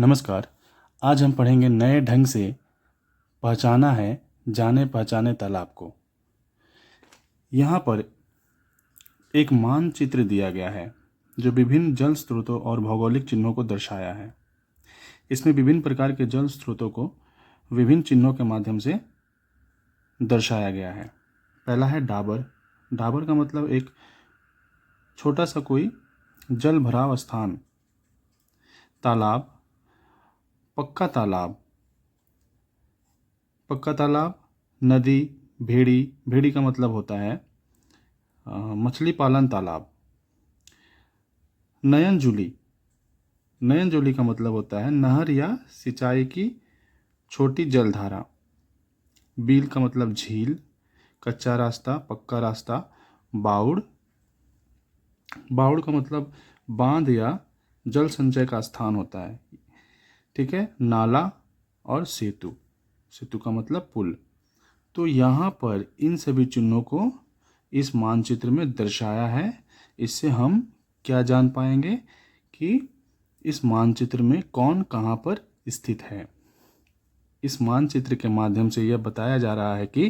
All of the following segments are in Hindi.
नमस्कार। आज हम पढ़ेंगे नए ढंग से पहचाना है जाने पहचाने तालाब को। यहाँ पर एक मानचित्र दिया गया है जो विभिन्न जल स्रोतों और भौगोलिक चिन्हों को दर्शाया है। इसमें विभिन्न प्रकार के जल स्रोतों को विभिन्न चिन्हों के माध्यम से दर्शाया गया है। पहला है डाबर। डाबर का मतलब एक छोटा सा कोई जल भराव स्थान। तालाब, पक्का तालाब, पक्का तालाब, नदी, भेड़ी, भेड़ी का मतलब होता है मछली पालन तालाब। नयनजुली, नयनजुली का मतलब होता है नहर या सिंचाई की छोटी जलधारा। बील का मतलब झील, कच्चा रास्ता, पक्का रास्ता। बाउड़, बाउड़ का मतलब बांध या जल संचय का स्थान होता है। ठीक है। नाला और सेतु, सेतु का मतलब पुल। तो यहाँ पर इन सभी चिन्हों को इस मानचित्र में दर्शाया है। इससे हम क्या जान पाएंगे कि इस मानचित्र में कौन कहाँ पर स्थित है। इस मानचित्र के माध्यम से यह बताया जा रहा है कि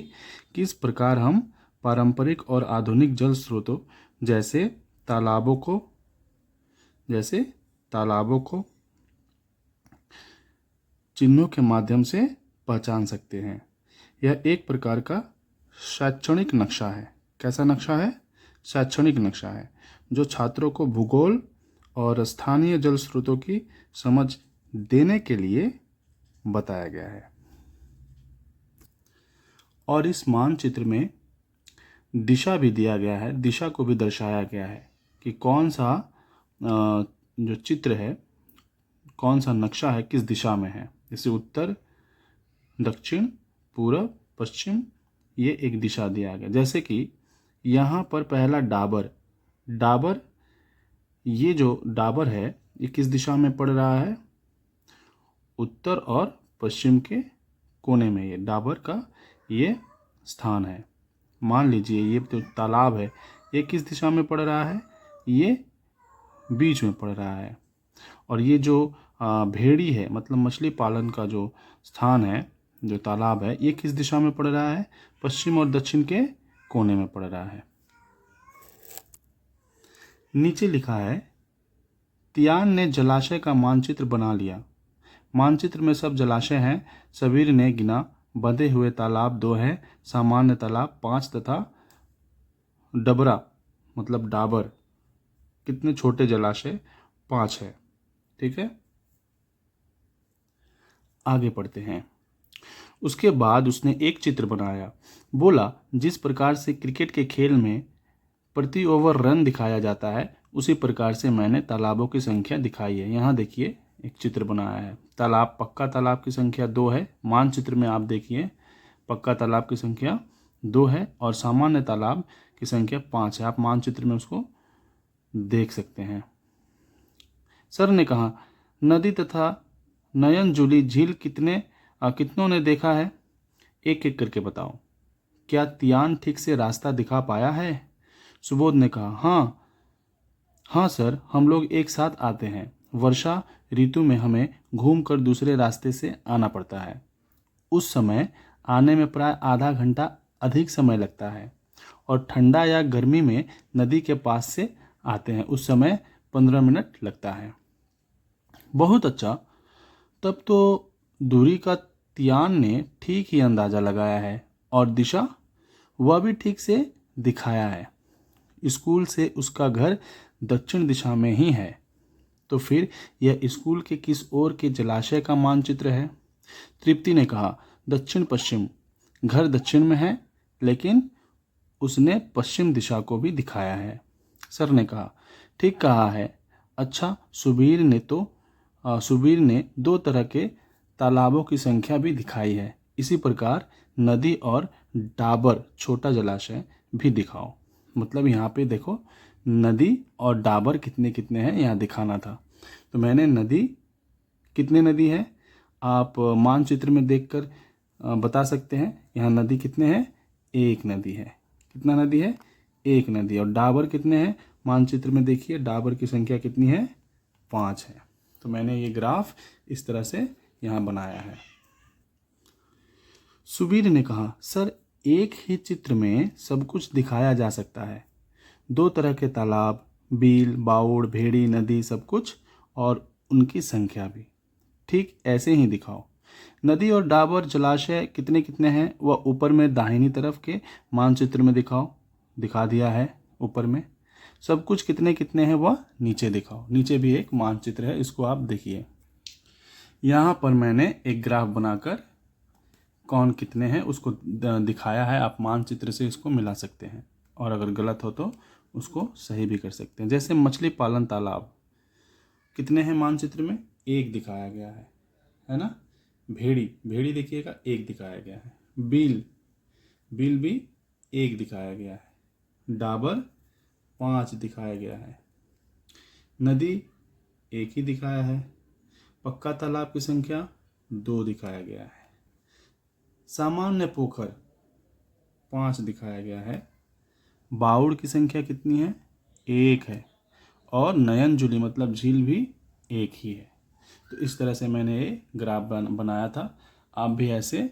किस प्रकार हम पारंपरिक और आधुनिक जल स्रोतों जैसे तालाबों को चिन्हों के माध्यम से पहचान सकते हैं। यह एक प्रकार का शैक्षणिक नक्शा है। कैसा नक्शा है? शैक्षणिक नक्शा है जो छात्रों को भूगोल और स्थानीय जल स्रोतों की समझ देने के लिए बताया गया है। और इस मानचित्र में दिशा भी दिया गया है, दिशा को भी दर्शाया गया है कि कौन सा जो चित्र है, कौन सा नक्शा है, किस दिशा में है। जैसे उत्तर, दक्षिण, पूरब, पश्चिम, ये एक दिशा दिया गया। जैसे कि यहाँ पर पहला डाबर, डाबर, ये जो डाबर है ये किस दिशा में पड़ रहा है? उत्तर और पश्चिम के कोने में ये डाबर का ये स्थान है। मान लीजिए ये जो तालाब है ये किस दिशा में पड़ रहा है? ये बीच में पड़ रहा है। और ये जो भेड़ी है, मतलब मछली पालन का जो स्थान है, जो तालाब है, ये किस दिशा में पड़ रहा है? पश्चिम और दक्षिण के कोने में पड़ रहा है। नीचे लिखा है तियान ने जलाशय का मानचित्र बना लिया। मानचित्र में सब जलाशय हैं। सबीर ने गिना। बंधे हुए तालाब 2 हैं, सामान्य तालाब 5 तथा डबरा मतलब डाबर कितने छोटे जलाशय 5 है। ठीक है, आगे पढ़ते हैं। उसके बाद उसने एक चित्र बनाया। बोला, जिस प्रकार से क्रिकेट के खेल में प्रति ओवर रन दिखाया जाता है उसी प्रकार से मैंने तालाबों की संख्या दिखाई है। यहाँ देखिए एक चित्र बनाया है। तालाब, पक्का तालाब की संख्या 2 है। मानचित्र में आप देखिए पक्का तालाब की संख्या 2 है और सामान्य तालाब की संख्या 5 है। आप मानचित्र में उसको देख सकते हैं। सर ने कहा, नदी तथा नयनजुली झील कितनों ने देखा है? एक एक करके बताओ। क्या तियान ठीक से रास्ता दिखा पाया है? सुबोध ने कहा, हाँ सर, हम लोग एक साथ आते हैं। वर्षा ऋतु में हमें घूमकर दूसरे रास्ते से आना पड़ता है। उस समय आने में प्राय आधा घंटा अधिक समय लगता है और ठंडा या गर्मी में नदी के पास से आते हैं, उस समय 15 मिनट लगता है। बहुत अच्छा, तब तो दूरी का तियान ने ठीक ही अंदाज़ा लगाया है और दिशा वह भी ठीक से दिखाया है। स्कूल से उसका घर दक्षिण दिशा में ही है। तो फिर यह स्कूल के किस ओर के जलाशय का मानचित्र है? तृप्ति ने कहा, दक्षिण पश्चिम। घर दक्षिण में है लेकिन उसने पश्चिम दिशा को भी दिखाया है। सर ने कहा, ठीक कहा है। अच्छा, सुबीर ने 2 तरह के तालाबों की संख्या भी दिखाई है। इसी प्रकार नदी और डाबर छोटा जलाशय भी दिखाओ। मतलब यहाँ पे देखो नदी और डाबर कितने कितने हैं यहाँ दिखाना था। तो मैंने नदी, कितने नदी है आप मानचित्र में देखकर बता सकते हैं। यहाँ नदी कितने हैं? 1 नदी है। कितना नदी है? 1 नदी। और डाबर कितने हैं? मानचित्र में देखिए डाबर की संख्या कितनी है? 5 है। तो मैंने ये ग्राफ इस तरह से यहाँ बनाया है। सुबीर ने कहा, सर एक ही चित्र में सब कुछ दिखाया जा सकता है, 2 तरह के तालाब, बील, बाउड़, भेड़ी, नदी, सब कुछ और उनकी संख्या भी ठीक ऐसे ही दिखाओ। नदी और डाबर जलाशय कितने कितने हैं वह ऊपर में दाहिनी तरफ के मानचित्र में दिखाओ। दिखा दिया है ऊपर में। सब कुछ कितने कितने हैं वह नीचे दिखाओ। नीचे भी एक मानचित्र है, इसको आप देखिए। यहाँ पर मैंने एक ग्राफ बनाकर कौन कितने हैं उसको दिखाया है। आप मानचित्र से इसको मिला सकते हैं और अगर गलत हो तो उसको सही भी कर सकते हैं। जैसे मछली पालन तालाब कितने हैं मानचित्र में, 1 दिखाया गया है ना। भेड़ी देखिएगा 1 दिखाया गया है। बील भी 1 दिखाया गया है। डाबर 5 दिखाया गया है। नदी 1 ही दिखाया है। पक्का तालाब की संख्या 2 दिखाया गया है। सामान्य पोखर 5 दिखाया गया है। बाउड़ की संख्या कितनी है, 1 है। और नयनजुली मतलब झील भी 1 ही है। तो इस तरह से मैंने ये ग्राफ बनाया था। आप भी ऐसे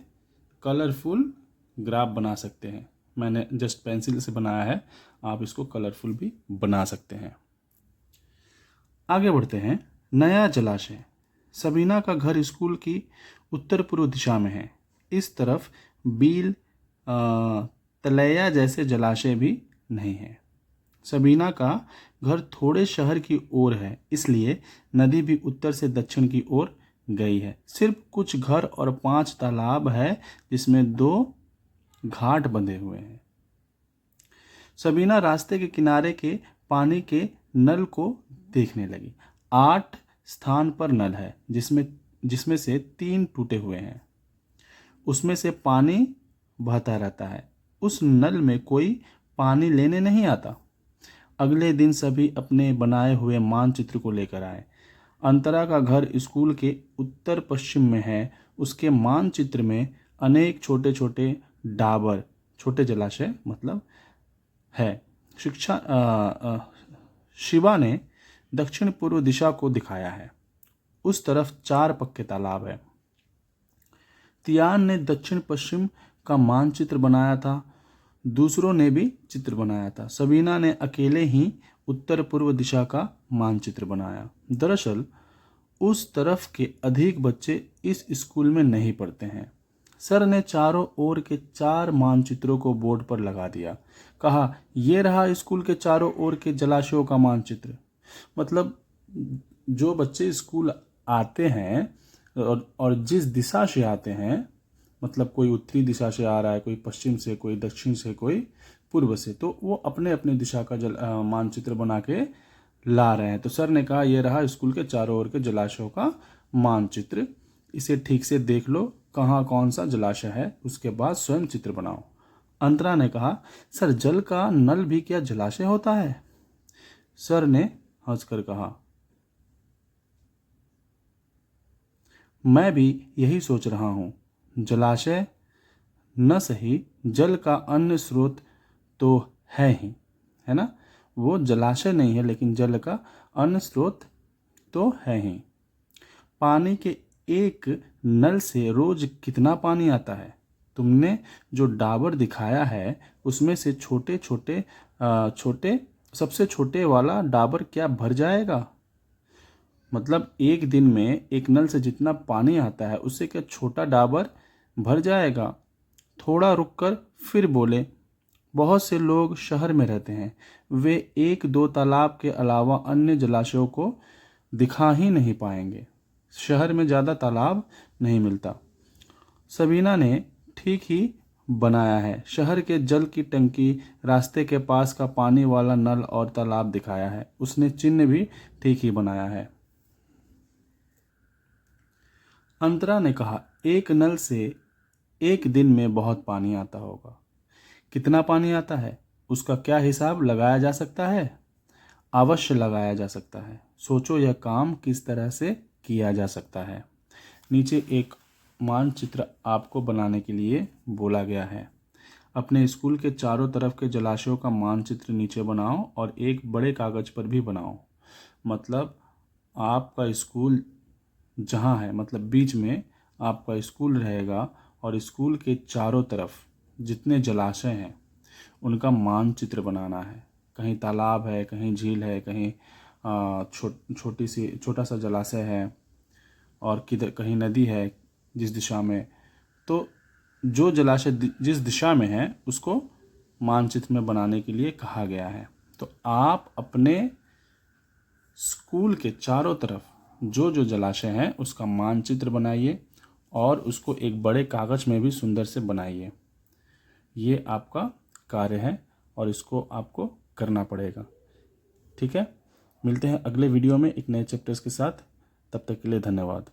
कलरफुल ग्राफ बना सकते हैं। मैंने जस्ट पेंसिल से बनाया है, आप इसको कलरफुल भी बना सकते हैं। आगे बढ़ते हैं। नया जलाशय। सबीना का घर स्कूल की उत्तर पूर्व दिशा में है। इस तरफ बील, तलैया जैसे जलाशय भी नहीं है। सबीना का घर थोड़े शहर की ओर है, इसलिए नदी भी उत्तर से दक्षिण की ओर गई है। सिर्फ कुछ घर और 5 तालाब है जिसमें 2 घाट बंधे हुए हैं। सबीना रास्ते के किनारे के पानी के नल को देखने लगी। 8 स्थान पर नल है जिसमें से 3 टूटे हुए हैं। उसमें से पानी बहता रहता है। उस नल में कोई पानी लेने नहीं आता। अगले दिन सभी अपने बनाए हुए मानचित्र को लेकर आए। अंतरा का घर स्कूल के उत्तर पश्चिम में है। उसके मानचित्र में अनेक छोटे छोटे डाबर, छोटे जलाशय मतलब है। शिवा ने दक्षिण पूर्व दिशा को दिखाया है। उस तरफ 4 पक्के तालाब है। तियान ने दक्षिण पश्चिम का मानचित्र बनाया था। दूसरों ने भी चित्र बनाया था। सबीना ने अकेले ही उत्तर पूर्व दिशा का मानचित्र बनाया। दरअसल उस तरफ के अधिक बच्चे इस स्कूल में नहीं पढ़ते हैं। सर ने चारों ओर के 4 मानचित्रों को बोर्ड पर लगा दिया। कहा, यह रहा स्कूल के चारों ओर के जलाशयों का मानचित्र। मतलब जो बच्चे स्कूल आते हैं और जिस दिशा से आते हैं, मतलब कोई उत्तरी दिशा से आ रहा है, कोई पश्चिम से, कोई दक्षिण से, कोई पूर्व से, तो वो अपने अपने दिशा का मानचित्र बना के ला रहे हैं। तो सर ने कहा, यह रहा स्कूल के चारों ओर के जलाशयों का मानचित्र। इसे ठीक से देख लो कहाँ कौन सा जलाशय है, उसके बाद स्वयं चित्र बनाओ। अंतरा ने कहा, सर जल का नल भी क्या जलाशय होता है? सर ने हंसकर कहा, मैं भी यही सोच रहा हूँ। जलाशय न सही, जल का अन्य स्रोत तो है ही, है ना। वो जलाशय नहीं है लेकिन जल का अन्य स्रोत तो है ही। पानी के एक नल से रोज कितना पानी आता है? तुमने जो डाबर दिखाया है उसमें से सबसे छोटे वाला डाबर क्या भर जाएगा? मतलब एक दिन में एक नल से जितना पानी आता है उससे क्या छोटा डाबर भर जाएगा? थोड़ा रुककर फिर बोले, बहुत से लोग शहर में रहते हैं, वे 1-2 तालाब के अलावा अन्य जलाशयों को दिखा ही नहीं पाएंगे। शहर में ज़्यादा तालाब नहीं मिलता। सबीना ने ठीक ही बनाया है। शहर के जल की टंकी, रास्ते के पास का पानी वाला नल और तालाब दिखाया है। उसने चिन्ह भी ठीक ही बनाया है। अंतरा ने कहा, एक नल से एक दिन में बहुत पानी आता होगा। कितना पानी आता है उसका क्या हिसाब लगाया जा सकता है? अवश्य लगाया जा सकता है। सोचो यह काम किस तरह से किया जा सकता है। नीचे एक मानचित्र आपको बनाने के लिए बोला गया है। अपने स्कूल के चारों तरफ के जलाशयों का मानचित्र नीचे बनाओ और एक बड़े कागज पर भी बनाओ। मतलब आपका स्कूल जहाँ है, मतलब बीच में आपका स्कूल रहेगा और स्कूल के चारों तरफ जितने जलाशय हैं उनका मानचित्र बनाना है। कहीं तालाब है, कहीं झील है, कहीं छोटा सा जलाशय है और किधर कहीं नदी है जिस दिशा में, तो जो जलाशय जिस दिशा में है उसको मानचित्र में बनाने के लिए कहा गया है। तो आप अपने स्कूल के चारों तरफ जो जो जलाशय हैं उसका मानचित्र बनाइए और उसको एक बड़े कागज में भी सुंदर से बनाइए। ये आपका कार्य है और इसको आपको करना पड़ेगा। ठीक है, मिलते हैं अगले वीडियो में एक नए चैप्टर्स के साथ। तब तक के लिए धन्यवाद।